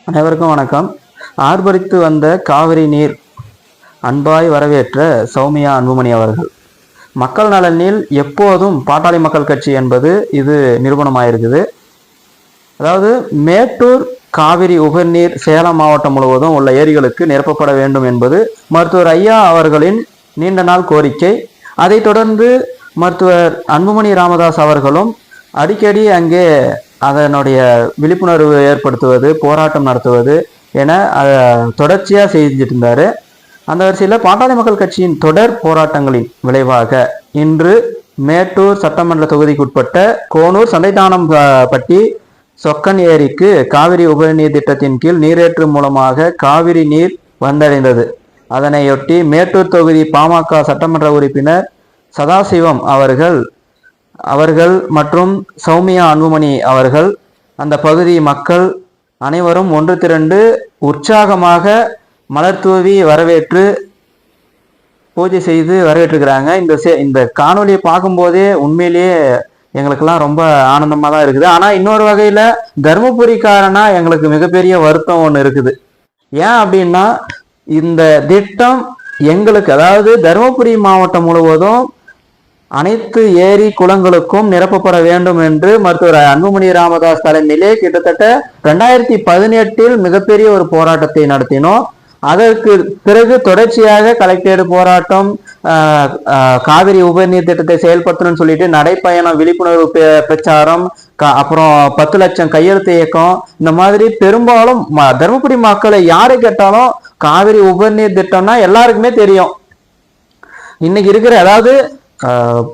அனைவருக்கும் வணக்கம். ஆர்ப்பரித்து வந்த காவிரி நீர் அன்பாய் வரவேற்ற சௌமியா அன்புமணி அவர்கள். மக்கள் நலனில் எப்போதும் பாட்டாளி மக்கள் கட்சி என்பது இது நிரூபணமாயிருக்குது. அதாவது மேட்டூர் காவிரி உபநீர் சேலம் மாவட்டம் முழுவதும் உள்ள ஏரிகளுக்கு நிரப்பப்பட வேண்டும் என்பது மருத்துவர் ஐயா அவர்களின் நீண்ட நாள் கோரிக்கை. அதைத் தொடர்ந்து மருத்துவர் அன்புமணி ராமதாஸ் அவர்களும் அடிக்கடி அங்கே அதனுடைய விழிப்புணர்வு ஏற்படுத்துவது, போராட்டம் நடத்துவது என தொடர்ச்சியாக செஞ்சுட்டு இருந்தார். அந்த வரிசையில் பாட்டாளி மக்கள் கட்சியின் தொடர் போராட்டங்களின் விளைவாக இன்று மேட்டூர் சட்டமன்ற தொகுதிக்குட்பட்ட கோனூர் சண்டைதானம்பட்டி சொக்கன் ஏரிக்கு காவிரி உபநீர் திட்டத்தின் கீழ் நீரேற்று மூலமாக காவிரி நீர் வந்தடைந்தது. அதனையொட்டி மேட்டூர் தொகுதி பாமக சட்டமன்ற உறுப்பினர் சதாசிவம் அவர்கள் மற்றும் சௌமியா அன்புமணி அவர்கள் அந்த பகுதி மக்கள் அனைவரும் ஒன்று திரண்டு உற்சாகமாக மலர் தூவி வரவேற்று பூஜை செய்து வரவேற்றுக்கிறாங்க. இந்த காணொலியை பார்க்கும்போதே உண்மையிலேயே எங்களுக்கெல்லாம் ரொம்ப ஆனந்தமாக தான் இருக்குது. ஆனால் இன்னொரு வகையில் தருமபுரிக்காரனா எங்களுக்கு மிகப்பெரிய வருத்தம் ஒன்று இருக்குது. ஏன் அப்படின்னா, இந்த திட்டம் எங்களுக்கு, அதாவது தருமபுரி மாவட்டம் முழுவதும் அனைத்து ஏரி குளங்களுக்கும் நிரப்பப்பட வேண்டும் என்று மருத்துவர் அன்புமணி ராமதாஸ் தலைமையிலே கிட்டத்தட்ட 2018 மிகப்பெரிய ஒரு போராட்டத்தை நடத்தினோம். அதற்கு பிறகு தொடர்ச்சியாக கலெக்டரேட் போராட்டம், காவிரி உபநீர் திட்டத்தை செயல்படுத்தணும்னு சொல்லிட்டு நடைப்பயணம், விழிப்புணர்வு பிரச்சாரம், அப்புறம் 10 லட்சம் கையெழுத்து இயக்கம், இந்த மாதிரி பெரும்பாலும் தருமபுரி மக்களை யாரை கேட்டாலும் காவிரி உபநீர் திட்டம்னா எல்லாருக்குமே தெரியும். இன்னைக்கு இருக்கிற, அதாவது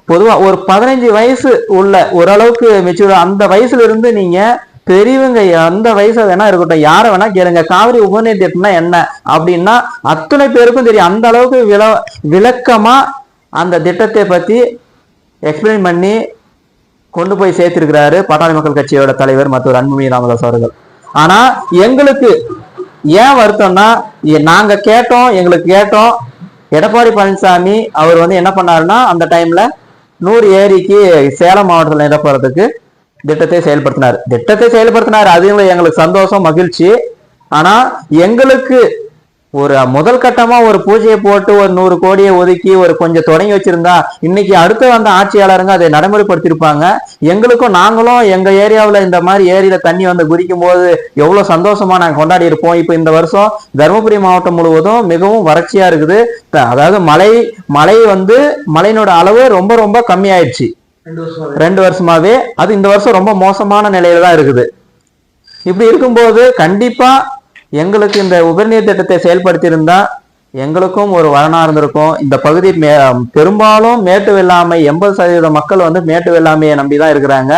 பொதுவாக ஒரு 15 வயசு உள்ள ஓரளவுக்கு மெச்சூர், அந்த வயசுல இருந்து நீங்க பெரியவங்க அந்த வயசு வேணா இருக்கட்டும், யாரை வேணா கேளுங்க, காவிரி உபநீர் திட்டம்னா என்ன அப்படின்னா அத்தனை பேருக்கும் தெரியும். அந்த அளவுக்கு விளக்கமா அந்த திட்டத்தை பத்தி எக்ஸ்பிளைன் பண்ணி கொண்டு போய் சேர்த்திருக்கிறாரு பாட்டாளி மக்கள் கட்சியோட தலைவர் மருத்துவர் அன்புமணி ராமதாஸ் அவர்கள். ஆனா எங்களுக்கு ஏன் வருத்தம்னா, நாங்க கேட்டோம், எங்களுக்கு கேட்டோம், எடப்பாடி பழனிசாமி அவர் என்ன பண்ணாருன்னா, அந்த டைம்ல 100 ஏரிக்கு சேலம் மாவட்டத்தில் நிரப்புறதுக்கு திட்டத்தை செயல்படுத்தினார். அது எங்களுக்கு சந்தோஷம், மகிழ்ச்சி. ஆனா எங்களுக்கு ஒரு முதல் கட்டமா ஒரு பூஜையை போட்டு ஒரு 100 கோடியை ஒதுக்கி ஒரு கொஞ்சம் தொடங்கி வச்சிருந்தா இன்னைக்கு அடுத்து வந்த ஆட்சியாளருங்க அதை நடைமுறைப்படுத்திருப்பாங்க. எங்களுக்கும், நாங்களும் எங்க ஏரியாவில் இந்த மாதிரி ஏரியில தண்ணி குதிக்கும் போது எவ்வளவு சந்தோஷமா நாங்கள் கொண்டாடி இருப்போம். இப்ப இந்த வருஷம் தருமபுரி மாவட்டம் முழுவதும் மிகவும் வறட்சியா இருக்குது. அதாவது மழையினோட அளவு ரொம்ப ரொம்ப கம்மி ஆயிடுச்சு 2 வருஷமாவே. அது இந்த வருஷம் ரொம்ப மோசமான நிலையில தான் இருக்குது. இப்படி இருக்கும்போது கண்டிப்பா எங்களுக்கு இந்த உபநீர் திட்டத்தை செயல்படுத்தி இருந்தா எங்களுக்கும் ஒரு வரனா இருந்திருக்கும். இந்த பகுதி பெரும்பாலும் மேட்டு வெள்ளாமை, 80% மக்கள் மேட்டு வெள்ளாமையை நம்பிதான் இருக்கிறாங்க.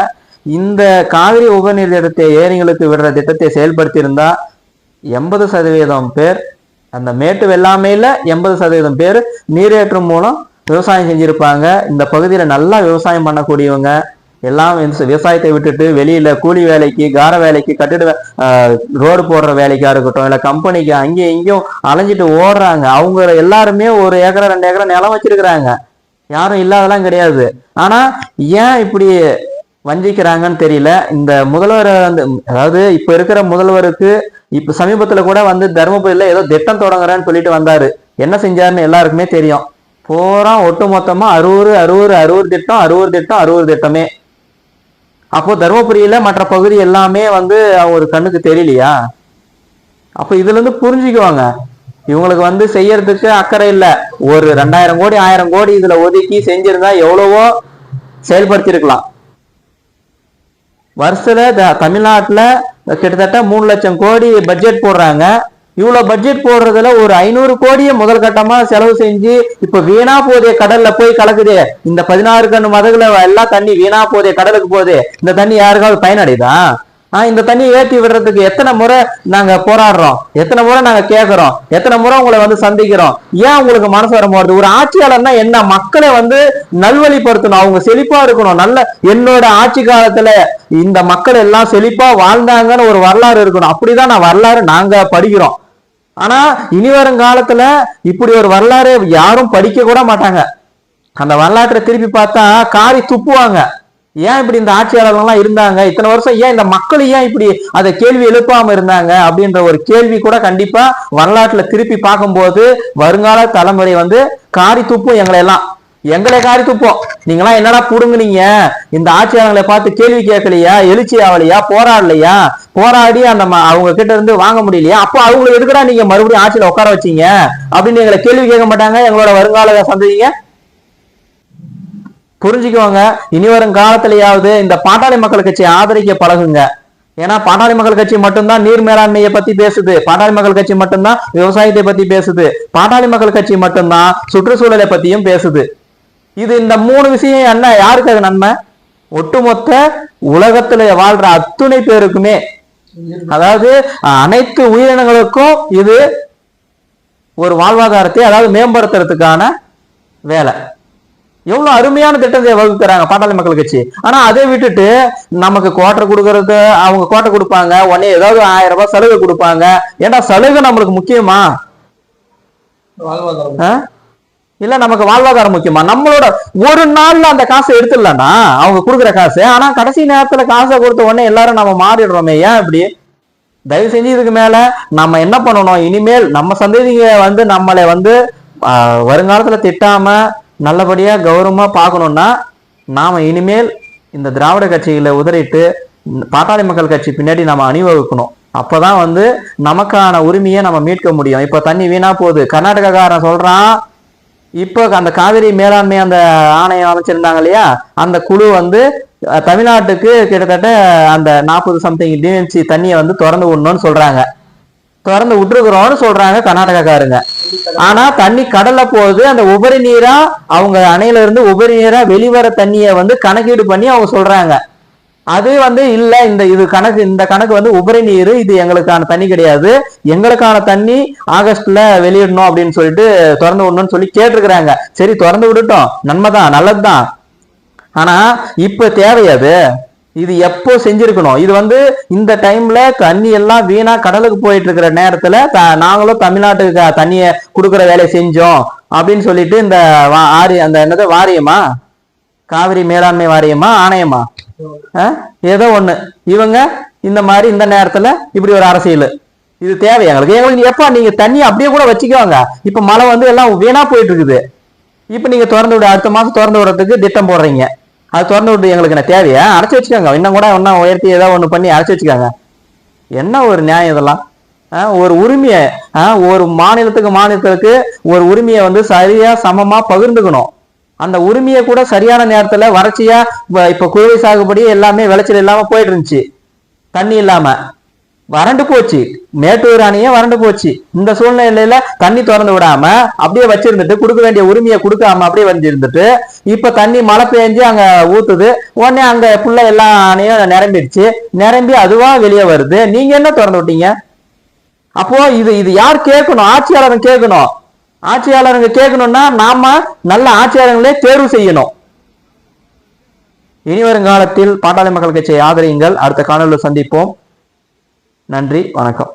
இந்த காவிரி உபநீர் திட்டத்தை ஏரிகளுக்கு விடுற திட்டத்தை செயல்படுத்தி இருந்தா 80% பேர், அந்த மேட்டு வெள்ளாமையில 80% பேர் நீரேற்றும் மூலம் விவசாயம் செஞ்சிருப்பாங்க. இந்த பகுதியில நல்லா விவசாயம் பண்ணக்கூடியவங்க எல்லாம் விவசாயத்தை விட்டுட்டு வெளியில கூலி வேலைக்கு, கார வேலைக்கு, கட்டிட ரோடு போடுற வேலைக்கா இருக்கட்டும், இல்ல கம்பெனிக்கு அங்கேயும் இங்கேயும் அலைஞ்சிட்டு ஓடுறாங்க. அவங்க எல்லாருமே 1 ஏக்கர் 2 ஏக்கர் நிலம் வச்சிருக்கிறாங்க, யாரும் இல்லாதெல்லாம் கிடையாது. ஆனா ஏன் இப்படி வஞ்சிக்கிறாங்கன்னு தெரியல. இந்த முதல்வர் அதாவது இப்ப இருக்கிற முதல்வருக்கு இப்ப சமீபத்துல கூட தருமபுரியில ஏதோ திட்டம் தொடங்குறேன்னு சொல்லிட்டு வந்தாரு. என்ன செஞ்சாருன்னு எல்லாருக்குமே தெரியும். போறா ஒட்டு மொத்தமா 60 திட்டமே. அப்போ தருமபுரியில மற்ற பகுதி எல்லாமே ஒரு கண்ணுக்கு தெரியலையா? அப்ப இதுல இருந்து புரிஞ்சுக்குவாங்க, இவங்களுக்கு செய்யறதுக்கு அக்கறை இல்லை. ஒரு 2000 கோடி 1000 கோடி இதுல ஒதுக்கி செஞ்சிருந்தா எவ்வளவோ செயல்படுத்தி இருக்கலாம். வருஷத்துல தமிழ்நாட்டுல கிட்டத்தட்ட 3 லட்சம் கோடி பட்ஜெட் போடுறாங்க. இவ்வளவு பட்ஜெட் போடுறதுல ஒரு 500 கோடியை முதல் கட்டமா செலவு செஞ்சு இப்ப வீணா போதே கடல்ல போய் கலக்குதே. இந்த 16 கண்ணு மதகுல எல்லாம் தண்ணி வீணா போதே, கடலுக்கு போதே. இந்த தண்ணி யாருக்காவது பயனடைதா? இந்த தண்ணியை ஏற்றி விடுறதுக்கு எத்தனை முறை நாங்க போராடுறோம், எத்தனை முறை நாங்க கேட்கிறோம், எத்தனை முறை உங்களை சந்திக்கிறோம். ஏன் உங்களுக்கு மனசு வர போறது? ஒரு ஆட்சியாளர்னா என்ன, மக்களை நல்வழிப்படுத்தணும், அவங்க செழிப்பா இருக்கணும். நல்ல என்னோட ஆட்சி காலத்துல இந்த மக்கள் எல்லாம் செழிப்பா வாழ்ந்தாங்கன்னு ஒரு வரலாறு இருக்கணும். அப்படிதான் வரலாறு நாங்க படிக்கிறோம். ஆனா இனி வரும் காலத்துல இப்படி ஒரு வரலாறு யாரும் படிக்க கூட மாட்டாங்க. அந்த வரலாற்றை திருப்பி பார்த்தா காரி துப்புவாங்க. ஏன் இப்படி இந்த ஆட்சியாளர்கள்லாம் இருந்தாங்க, இத்தனை வருஷம் ஏன் இந்த மக்கள் ஏன் இப்படி அதை கேள்வி எழுப்பாம இருந்தாங்க அப்படின்ற ஒரு கேள்வி கூட கண்டிப்பா வரலாற்றுல திருப்பி பார்க்கும்போது வருங்கால தலைமுறை வந்து காரி துப்பும் எங்களை காரி துப்போம். நீங்களாம் என்னடா புடுங்குனீங்க, இந்த ஆட்சியாளர்களை பார்த்து கேள்வி கேட்கலையா, எழுச்சி ஆகலையா, போராடலையா, போராடி அந்த அவங்க கிட்ட இருந்து வாங்க முடியலையா, அப்போ அவங்களை எதுக்குடா நீங்க மறுபடியும் ஆட்சியில உட்கார வச்சீங்க அப்படின்னு எங்களை கேள்வி கேட்க மாட்டாங்க எங்களோட வருங்கால சந்ததிங்க. புரிஞ்சுக்குவாங்க. இனி வரும் காலத்திலேயாவது இந்த பாட்டாளி மக்கள் கட்சியை ஆதரிக்க பழகுங்க. ஏன்னா பாட்டாளி மக்கள் கட்சி மட்டும்தான் நீர் மேலாண்மையை பத்தி பேசுது, பாட்டாளி மக்கள் கட்சி மட்டும்தான் விவசாயத்தை பத்தி பேசுது, பாட்டாளி மக்கள் கட்சி மட்டும்தான் சுற்றுச்சூழலை பத்தியும் பேசுது. இது இந்த 3 விஷயம் என்ன யாருக்கு அது நன்மை? ஒட்டுமொத்த உலகத்துல வாழ்ற அத்துணை பேருக்குமே, அதாவது அனைத்து உயிரினங்களுக்கும் இது ஒரு வாழ்வாதாரத்தை அதாவது மேம்படுத்துறதுக்கான வேலை. எவ்வளவு அருமையான திட்டத்தை வகுக்கிறாங்க பாட்டாளி மக்கள் கட்சி. ஆனா அதை விட்டுட்டு நமக்கு குவார்டர் கொடுக்கறது, அவங்க குவார்டர் கொடுப்பாங்க, உடனே ஏதாவது 1000 ரூபாய் சலுகை கொடுப்பாங்க. ஏன்னா சலுகை நம்மளுக்கு முக்கியமா இல்ல நமக்கு வாழ்வாதாரம் முக்கியமா? நம்மளோட ஒரு நாள்ல அந்த காசை எடுத்துடலன்னா அவங்க கொடுக்குற காசு, ஆனா கடைசி நேரத்துல காசை கொடுத்த உடனே எல்லாரும் நம்ம மாறிடுறோமே, ஏன் இப்படி? தயவு செஞ்சு இதுக்கு மேல நம்ம என்ன பண்ணணும், இனிமேல் நம்ம சந்ததிங்க வந்து நம்மளை வந்து வருங்காலத்துல திட்டாம நல்லபடியா கௌரவமா பார்க்கணும்னா நாம இனிமேல் இந்த திராவிட கட்சிகளை உதறிட்டு பாட்டாளி மக்கள் கட்சி பின்னாடி நம்ம அணிவகுக்கணும். அப்பதான் வந்து நமக்கான உரிமையை நம்ம மீட்க முடியும். இப்ப தண்ணி வீணா போகுது, கர்நாடகாக்காரன் சொல்றான் இப்போ அந்த காவிரி மேலாண்மை அந்த ஆணையம் அமைச்சிருந்தாங்க இல்லையா, அந்த குழு வந்து தமிழ்நாட்டுக்கு கிட்டத்தட்ட அந்த 40 சம்திங் டிஎம்சி தண்ணியை வந்து திறந்து விடணும்னு சொல்றாங்க, திறந்து விட்டுருக்குறோம்னு சொல்றாங்க கர்நாடகாக்காரங்க. ஆனா தண்ணி கடல்ல போகுது, அந்த உபரி நீரா அவங்க அணையில இருந்து உபரி நீரா வெளிவர தண்ணியை வந்து கணக்கீடு பண்ணி அவங்க சொல்றாங்க. அது வந்து இல்ல, இந்த கணக்கு வந்து உபரி நீர், இது எங்களுக்கான தண்ணி கிடையாது, எங்களுக்கான தண்ணி ஆகஸ்ட்ல வெளியிடணும் அப்படின்னு சொல்லிட்டு திறந்து விடணும்னு சொல்லி கேட்டிருக்கிறாங்க. சரி திறந்து விட்டுட்டோம், நன்மைதான், நல்லதுதான். ஆனா இப்ப தேவையாது, இது எப்போ செஞ்சிருக்கணும்? இது வந்து இந்த டைம்ல தண்ணி எல்லாம் வீணா கடலுக்கு போயிட்டு இருக்கிற நேரத்துல நாங்களும் தமிழ்நாட்டுக்கு தண்ணியை கொடுக்குற வேலையை செஞ்சோம் அப்படின்னு சொல்லிட்டு இந்த அந்த என்னது வாரியமா, காவிரி மேலாண்மை வாரியமா ஆணையமா ஏதோ ஒண்ணு, இவங்க இந்த மாதிரி இந்த நேரத்துல இப்படி ஒரு அரசியல், இது தேவை எங்களுக்கு எப்ப நீங்க தண்ணி அப்படியே கூட வச்சுக்கோங்க. இப்ப மழை வந்து எல்லாம் வீணா போயிட்டு இருக்குது, இப்ப நீங்க திறந்து விட அடுத்த மாசம் திறந்து விடுறதுக்கு திட்டம் போடுறீங்க, அது திறந்து விட்டு எங்களுக்கு என்ன தேவையா? அடைச்சி வச்சுக்கோங்க, இன்னும் கூட இன்னும் உயர்த்தி ஏதாவது ஒண்ணு பண்ணி அடைச்சி வச்சுக்காங்க. என்ன ஒரு நியாயம் இதெல்லாம்? ஒரு உரிமையை ஒரு மாநிலத்துக்கு ஒரு உரிமையை வந்து சரியா சமமா பகிர்ந்துக்கணும். அந்த உரிமையை கூட சரியான நேரத்துல வறட்சியா இப்ப குறுவை சாகுபடி எல்லாமே விளைச்சல் இல்லாம போயிட்டு இருந்துச்சு, தண்ணி இல்லாம வறண்டு போச்சு, மேட்டூர் அணையே வறண்டு போச்சு. இந்த சூழ்நிலையில தண்ணி திறந்து விடாம அப்படியே வச்சிருந்துட்டு கொடுக்க வேண்டிய உரிமையை கொடுக்காம அப்படியே வச்சிருந்துட்டு இப்ப தண்ணி மழை பெஞ்சு அங்க ஊத்துது, உடனே அங்க புள்ள எல்லா அணையும் நிரம்பிடுச்சு, நிரம்பி அதுவா வெளியே வருது, நீங்க என்ன திறந்து விட்டீங்க? அப்போ இது யார் கேட்கணும்? ஆட்சியாளர் கேட்கணும். ஆட்சியாளருங்க கேட்கணும்னா நாம நல்ல ஆட்சியாளர்களே தேர்வு செய்யணும். இனி வரும் காலத்தில் பாட்டாளி மக்கள் கட்சியை ஆதரியுங்கள். அடுத்த காணொலியில் சந்திப்போம். நன்றி, வணக்கம்.